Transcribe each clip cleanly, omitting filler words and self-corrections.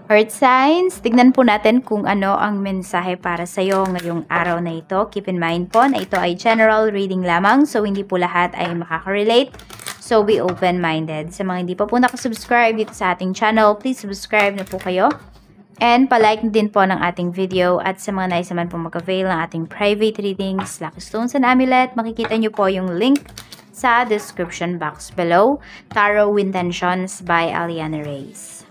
Earth signs, tignan po natin kung ano ang mensahe para sa iyo ngayong araw na ito. Keep in mind po na ito ay general reading lamang, so hindi po lahat ay makaka-relate. So be open-minded. Sa mga hindi pa po nakasubscribe dito sa ating channel, please subscribe na po kayo. And palike din po ng ating video. At sa mga nais naman po mag-avail ng ating private readings, Lucky Stones and Amulet, makikita nyo po yung link sa description box below. Tarot Intentions by Aliana Reyes.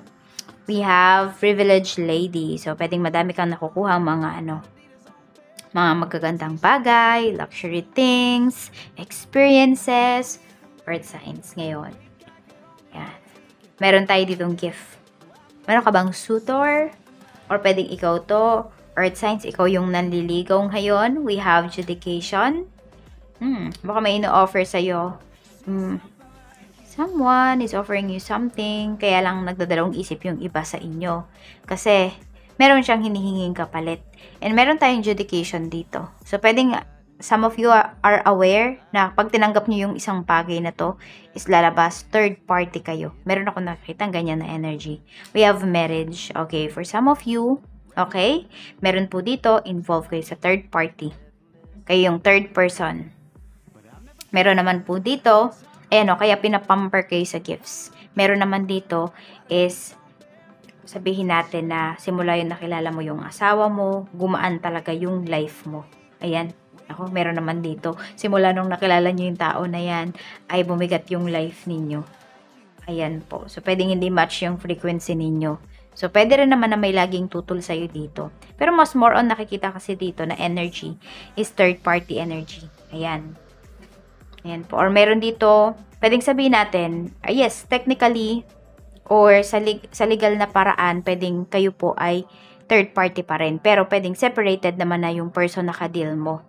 We have Privileged Lady. So, pwedeng madami kang nakukuha mga mga magagandang bagay, luxury things, experiences, earth signs ngayon. Yan. Meron tayo ditong gift. Meron ka bang suitor? Or pwedeng ikaw to, earth signs, ikaw yung nanliligaw ngayon. We have judication. Baka may ino-offer sa'yo. Someone is offering you something, kaya lang nagdadalawang isip yung iba sa inyo. Kasi, meron siyang hinihinging kapalit. And meron tayong judication dito. So, pwedeng, some of you are aware na pag tinanggap nyo yung isang bagay na to, is lalabas, third party kayo. Meron ako nakikita ganyan na energy. We have marriage. Okay, for some of you, okay, meron po dito, involved kayo sa third party. Kayo yung third person. Meron naman po dito, ayan o, kaya pinapamper kayo sa gifts. Meron naman dito is, sabihin natin na simula yung nakilala mo yung asawa mo, gumaan talaga yung life mo. Ayan. Ako, meron naman dito. Simula nung nakilala nyo yung tao na yan, ay bumigat yung life ninyo. Ayan po. So, pwedeng hindi match yung frequency ninyo. So, pwede rin naman na may laging tutol sa'yo dito. Pero mas more on nakikita kasi dito na energy is third party energy. Ayan. Ayan po. Or meron dito, pwedeng sabihin natin, yes, technically, or sa legal na paraan, pwedeng kayo po ay third party pa rin. Pero pwedeng separated naman na yung person na ka-deal mo.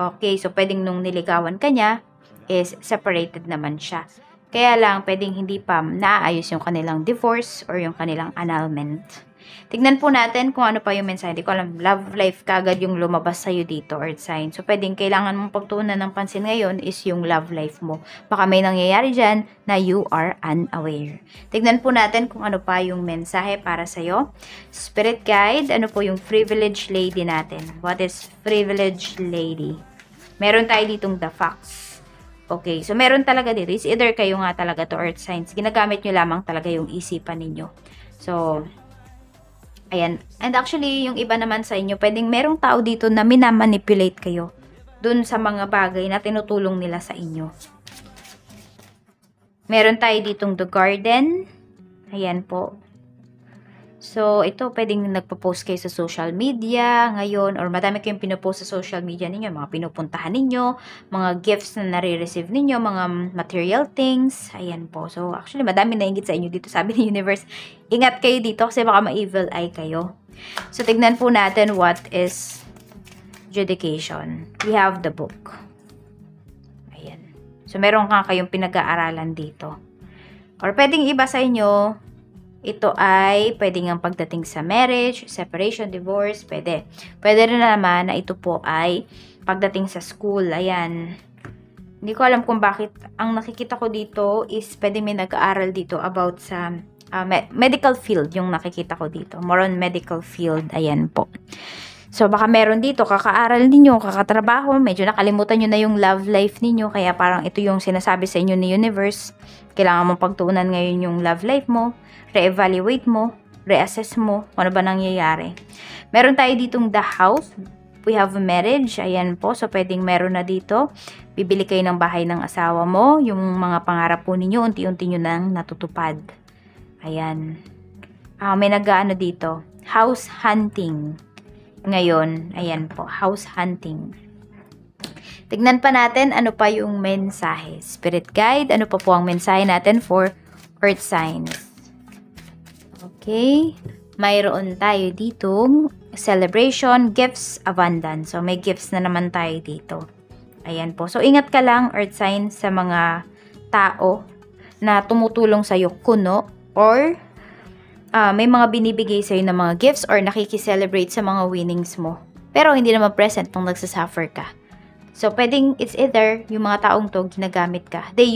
Okay, so pwedeng nung niligawan ka niya, is separated naman siya. Kaya lang, pwedeng hindi pa naayos yung kanilang divorce or yung kanilang annulment. Tignan po natin kung ano pa yung mensahe. Hindi ko alam, love life kagad yung lumabas sa'yo dito, earth sign. So, pwedeng kailangan mong pagtuunan ng pansin ngayon is yung love life mo. Baka may nangyayari dyan na you are unaware. Tignan po natin kung ano pa yung mensahe para sa'yo. Spirit guide, ano po yung privileged lady natin? What is privileged lady? Meron tayo ditong the fox. Okay, so meron talaga dito. It's either kayo nga talaga to earth signs. Ginagamit nyo lamang talaga yung isipan ninyo. So, ayan. And actually, yung iba naman sa inyo, pwedeng merong tao dito na minamanipulate kayo dun sa mga bagay na tinutulong nila sa inyo. Meron tayo ditong the garden. Ayan po. So, ito, pwedeng nagpo-post kayo sa social media ngayon, or madami kayong pinopost sa social media ninyo, mga pinupuntahan ninyo, mga gifts na nare-receive ninyo, mga material things. Ayan po. So, actually, madami nainggit sa inyo dito. Sabi ni Universe, ingat kayo dito kasi baka ma-evil eye kayo. So, tignan po natin what is judication. We have the book. Ayan. So, meron kayong pinag-aaralan dito. Or pwedeng iba sa inyo, ito ay pwede nga pagdating sa marriage, separation, divorce, pwede. Pwede rin naman na ito po ay pagdating sa school. Ayan. Hindi ko alam kung bakit. Ang nakikita ko dito is pwede may nag-aaral dito about sa medical field yung nakikita ko dito. More on medical field. Ayan po. So, baka meron dito, kakaaral ninyo, kakatrabaho, medyo nakalimutan nyo na yung love life ninyo, kaya parang ito yung sinasabi sa inyo ni Universe. Kailangan mong pagtuunan ngayon yung love life mo, re-evaluate mo, reassess mo, kung ano ba nangyayari. Meron tayo ditong the house, we have marriage, ayan po, so pwedeng meron na dito. Bibili kayo ng bahay ng asawa mo, yung mga pangarap po ninyo, unti-unti nyo nang natutupad. Ayan. May nag-ano dito, house hunting. Ngayon, ayan po, house hunting. Tignan pa natin ano pa yung mensahe. Spirit guide, ano pa po ang mensahe natin for earth signs. Okay, mayroon tayo ditong celebration, gifts, abundance. So, may gifts na naman tayo dito. Ayan po. So, ingat ka lang, earth signs, sa mga tao na tumutulong sa'yo kuno or may mga binibigay sa'yo ng mga gifts or nakikicelebrate sa mga winnings mo. Pero hindi naman present nung nagsasuffer ka. So, pwedeng it's either yung mga taong to ginagamit ka. They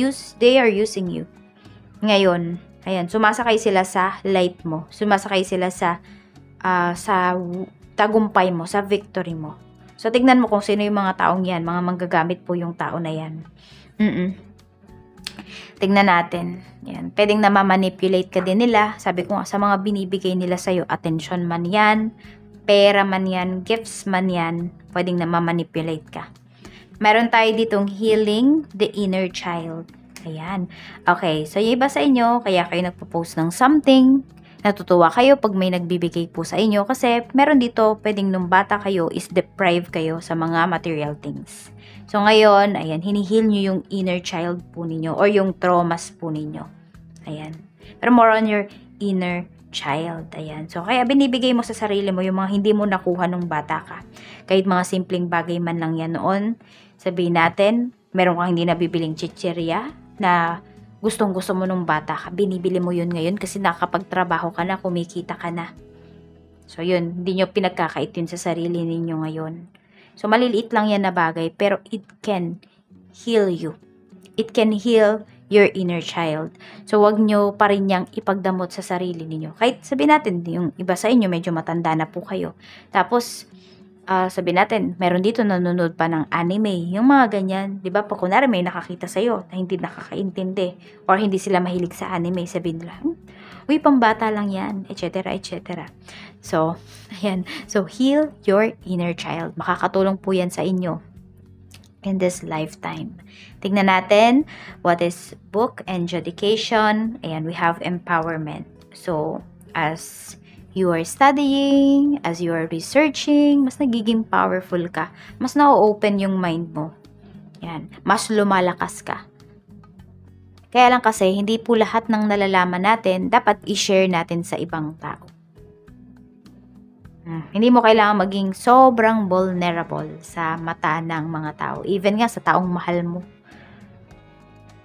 are using you. Ngayon, Ayan, sumasakay sila sa light mo. Sumasakay sila sa tagumpay mo, sa victory mo. So, tignan mo kung sino yung mga taong yan. Mga manggagamit po yung tao na yan. Tignan natin. Yan. Pwedeng namamanipulate ka din nila. Sabi ko nga, sa mga binibigay nila sa'yo, attention man yan, pera man yan, gifts man yan, pwedeng namamanipulate ka. Meron tayo ditong healing the inner child. Ayan. Okay, so yung iba sa inyo, kaya kayo nagpo-post ng something, natutuwa kayo pag may nagbibigay po sa inyo kasi meron dito, pwedeng nung bata kayo is deprived kayo sa mga material things. So ngayon, ayan, hinihil nyo yung inner child po ninyo or yung traumas po ninyo. Ayan. Pero more on your inner child. Ayan. So kaya binibigay mo sa sarili mo yung mga hindi mo nakuha nung bata ka. Kahit mga simpleng bagay man lang yan noon. Sabihin natin, meron kang hindi nabibiling chichirya na gustong-gusto mo nung bata ka, binibili mo yun ngayon kasi nakapagtrabaho ka na, kumikita ka na. So yun, hindi nyo pinagkakait yun sa sarili ninyo ngayon. So maliliit lang yan na bagay, pero it can heal you. It can heal your inner child. So wag nyo pa rin yang ipagdamot sa sarili ninyo. Kahit sabihin natin, yung iba sa inyo, medyo matanda na po kayo. Tapos, sabihin natin, meron dito nanonood pa ng anime, yung mga ganyan, di ba? Pag kunwari may nakakita sa'yo na hindi nakakaintindi or hindi sila mahilig sa anime, sabihin nila, uy, pambata lang yan, etc., etc. So, ayan. So, heal your inner child. Makakatulong po yan sa inyo in this lifetime. Tignan natin, what is book and education? Ayan, we have empowerment. So, as you are studying, as you are researching, mas nagiging powerful ka. Mas na-open yung mind mo. Yan. Mas lumalakas ka. Kaya lang kasi, hindi po lahat ng nalalaman natin, dapat i-share natin sa ibang tao. Hindi mo kailangan maging sobrang vulnerable sa mata ng mga tao. Even nga sa taong mahal mo.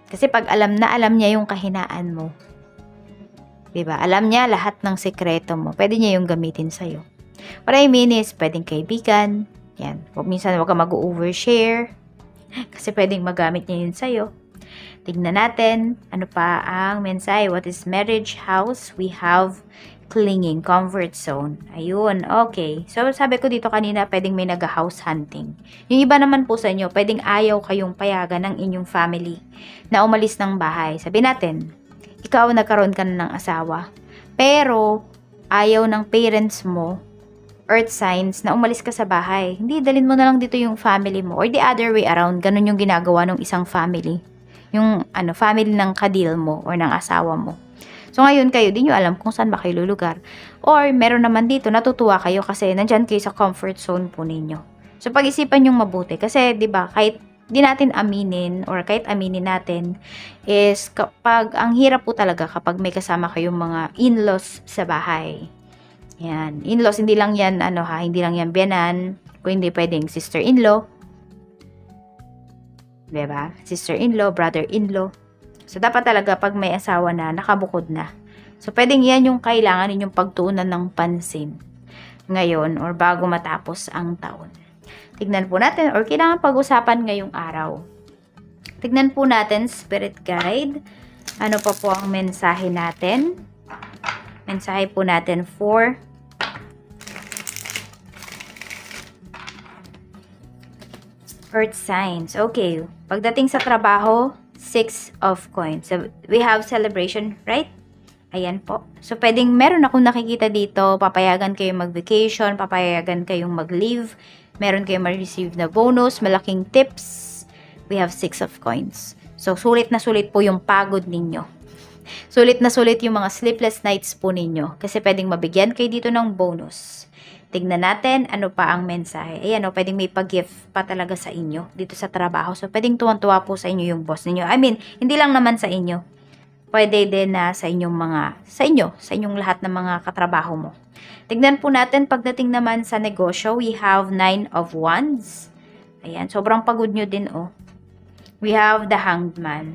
Kasi pag alam niya yung kahinaan mo, diba? Alam niya lahat ng sekreto mo. Pwede niya yung gamitin sa'yo. What I mean is, pwedeng kaibigan. Yan. Minsan huwag ka mag-overshare. Kasi pwedeng magamit niya yun sa'yo. Tignan natin. Ano pa ang mensahe? What is marriage house? We have clinging, comfort zone. Ayun. Okay. So, sabi ko dito kanina, pwedeng may nag-house hunting. Yung iba naman po sa inyo, pwedeng ayaw kayong payagan ng inyong family na umalis ng bahay. Sabi natin, ikaw nagkaroon ka na ng asawa, pero ayaw ng parents mo, earth signs, na umalis ka sa bahay. Hindi, dalhin mo na lang dito yung family mo. Or the other way around, ganun yung ginagawa ng isang family. Yung family ng kadil mo or ng asawa mo. So ngayon kayo, di nyo alam kung saan ba kayo lulugar. Or meron naman dito, natutuwa kayo kasi nandyan kayo sa comfort zone po ninyo. So pag-isipan yung mabuti. Kasi di ba kahit di natin aminin or kahit aminin natin is kapag ang hirap po talaga kapag may kasama kayong mga in-laws sa bahay. Yan. In-laws, hindi lang yan hindi lang yan biyanan, kung hindi pwedeng sister-in-law. Diba? Sister-in-law, brother-in-law. So dapat talaga pag may asawa na, nakabukod na. So pwedeng yan yung kailangan ninyong pagtuunan ng pansin ngayon or bago matapos ang taon. Tignan po natin or kailangan pag-usapan ngayong araw. Tignan po natin, Spirit Guide. Ano pa po ang mensahe natin? Mensahe po natin for Earth signs. Okay. Pagdating sa trabaho, 6 of coins. So, we have celebration, right? Ayan po. So, pwedeng meron akong nakikita dito, papayagan kayong mag-vacation, papayagan kayong mag-leave, meron kayong ma-receive na bonus, malaking tips. We have 6 of coins. So, sulit na sulit po yung pagod ninyo. Sulit na sulit yung mga sleepless nights po ninyo. Kasi pwedeng mabigyan kayo dito ng bonus. Tignan natin ano pa ang mensahe. Ayan o, pwedeng may pag-gift pa talaga sa inyo dito sa trabaho. So, pwedeng tuwan-tuwa po sa inyo yung boss ninyo. I mean, hindi lang naman sa inyo. Pwede din na sa inyong lahat ng mga katrabaho mo. Tignan po natin, pagdating naman sa negosyo, we have 9 of wands. Ayan, sobrang pagod nyo din, oh. We have the hanged man.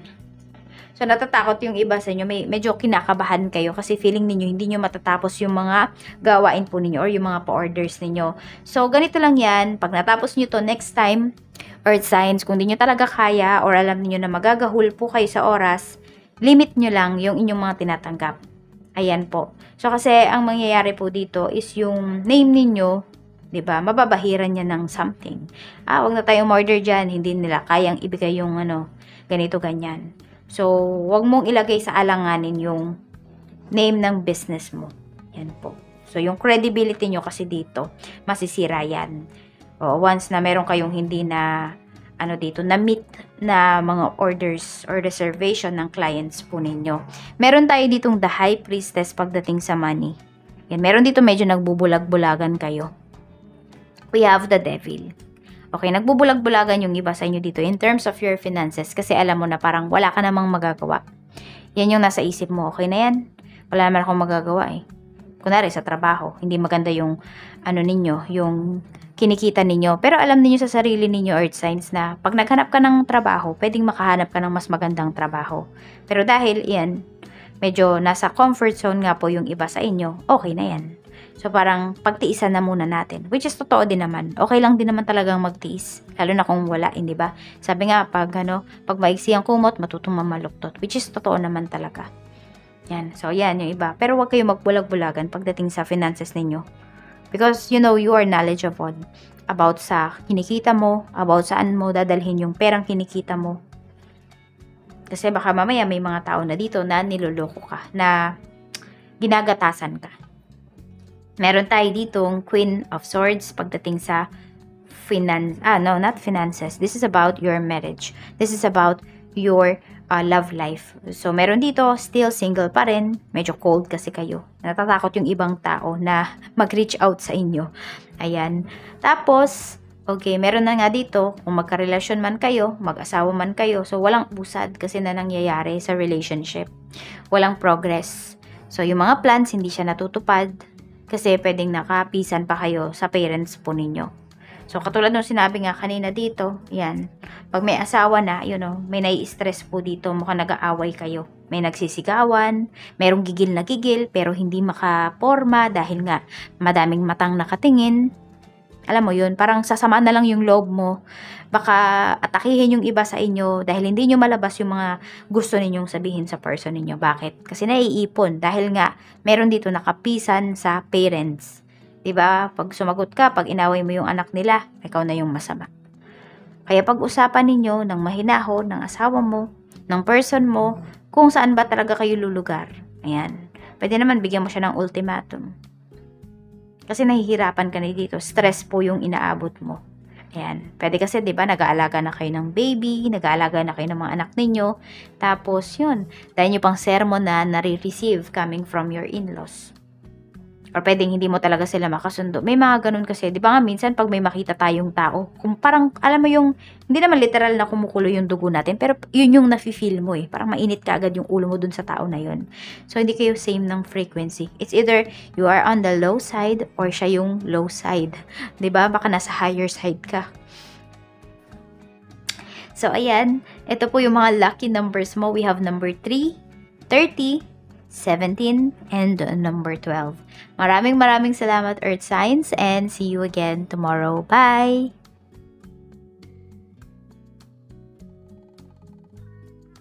So, natatakot yung iba sa inyo. Medyo kinakabahan kayo kasi feeling ninyo, hindi nyo matatapos yung mga gawain po ninyo or yung mga pa-orders ninyo. So, ganito lang yan. Pag natapos nyo to next time, earth signs, kung di nyo talaga kaya or alam niyo na magagahul po kayo sa oras, limit nyo lang yung inyong mga tinatanggap. Ayan po. So, kasi ang mangyayari po dito is yung name ninyo, 'di ba? Mababahiran niya ng something. Wag na tayong order diyan, hindi nila kayang ibigay yung ganito ganyan. So, wag mong ilagay sa alanganin yung name ng business mo. Yan po. So, yung credibility nyo kasi dito, masisira yan. Once na meron kayong hindi na dito, na meet na mga orders or reservation ng clients po ninyo. Meron tayo ditong the high priestess pagdating sa money. Yan, meron dito medyo nagbubulag-bulagan kayo. We have the devil. Okay, nagbubulag-bulagan yung iba sa inyo dito in terms of your finances kasi alam mo na parang wala ka namang magagawa. Yan yung nasa isip mo. Okay na yan? Wala naman akong magagawa eh. Kunwari sa trabaho, hindi maganda yung ninyo, yung kinikita ninyo. Pero alam niyo sa sarili ninyo, earth signs, na pag naghanap ka ng trabaho, pwedeng makahanap ka ng mas magandang trabaho. Pero dahil yan, medyo nasa comfort zone nga po yung iba sa inyo, okay na yan. So parang pagtiisan na muna natin, which is totoo din naman. Okay lang din naman talagang magtiis, lalo na kung wala, hindi ba? Sabi nga pag maigsi ang kumot, matutong mamaluktot, which is totoo naman talaga. Yan. So yan yung iba. Pero wag kayong magbulag-bulagan pagdating sa finances ninyo. Because you are knowledgeable about sa kinikita mo, about saan mo dadalhin yung perang kinikita mo. Kasi baka mamaya may mga tao na dito na niloloko ka, na ginagatasan ka. Meron tayo ditong Queen of Swords pagdating sa not finances. This is about your marriage. This is about your love life. So, meron dito, still single pa rin. Medyo cold kasi kayo. Natatakot yung ibang tao na mag-reach out sa inyo. Ayan. Tapos, okay, meron na nga dito, kung magkarelasyon man kayo, mag-asawa man kayo, so walang usad kasi na nangyayari sa relationship. Walang progress. So, yung mga plans, hindi siya natutupad kasi pwedeng nakapisan pa kayo sa parents po ninyo. So, katulad nung sinabi nga kanina dito, yan, pag may asawa na, may nai-stress po dito, mukhang nag-aaway kayo. May nagsisigawan, merong gigil na gigil, pero hindi makaporma dahil nga madaming matang nakatingin. Alam mo yun, parang sasama na lang yung loob mo. Baka atakihin yung iba sa inyo dahil hindi nyo malabas yung mga gusto ninyong sabihin sa person ninyo. Bakit? Kasi naiipon dahil nga meron dito nakapisan sa parents. Diba? Pag sumagot ka, pag inaway mo yung anak nila, ikaw na yung masama. Kaya pag-usapan ninyo ng mahinahon, ng asawa mo, ng person mo, kung saan ba talaga kayo lulugar. Ayan. Pwede naman bigyan mo siya ng ultimatum. Kasi nahihirapan ka na dito. Stress po yung inaabot mo. Ayan. Pwede kasi, diba, nag-aalaga na kayo ng baby, nag-aalaga na kayo ng mga anak ninyo. Tapos, yun. Dahil nyo pang sermon na nare-receive coming from your in-laws. Or pwedeng hindi mo talaga sila makasundo. May mga ganun kasi. Di ba nga minsan pag may makita tayong tao, kung parang, alam mo yung, hindi naman literal na kumukulo yung dugo natin, pero yun yung nafe-feel mo eh. Parang mainit ka agad yung ulo mo dun sa tao na yun. So, hindi kayo same ng frequency. It's either you are on the low side or siya yung low side. Di ba? Baka nasa higher side ka. So, ayan. Ito po yung mga lucky numbers mo. We have number 3, 30, 17, and number 12. Maraming salamat, Earth Signs, and see you again tomorrow. Bye!